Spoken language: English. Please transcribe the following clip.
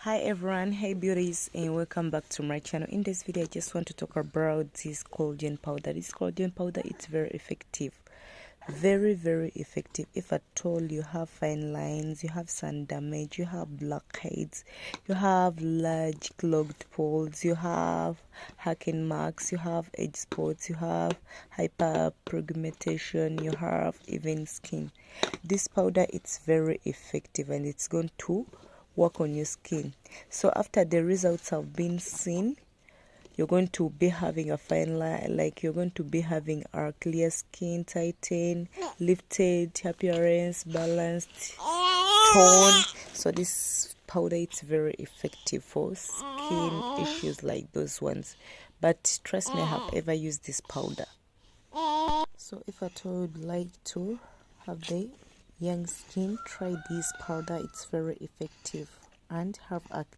Hi everyone, hey beauties, and welcome back to my channel. In this video I just want to talk about this collagen powder. This collagen powder, it's very effective, very effective. If at all you have fine lines, you have sun damage, you have blackheads, you have large clogged pores, you have hacking marks, you have age spots, you have hyperpigmentation, you have even skin, this powder, it's very effective and it's going to work on your skin. So after the results have been seen, you're going to be having a fine line, like you're going to be having a clear skin, tighten, lifted appearance, balanced tone. So this powder, it's very effective for skin issues like those ones. But trust me, I have ever used this powder. So if at all you'd like to have the young skin, try this powder. It's very effective and have a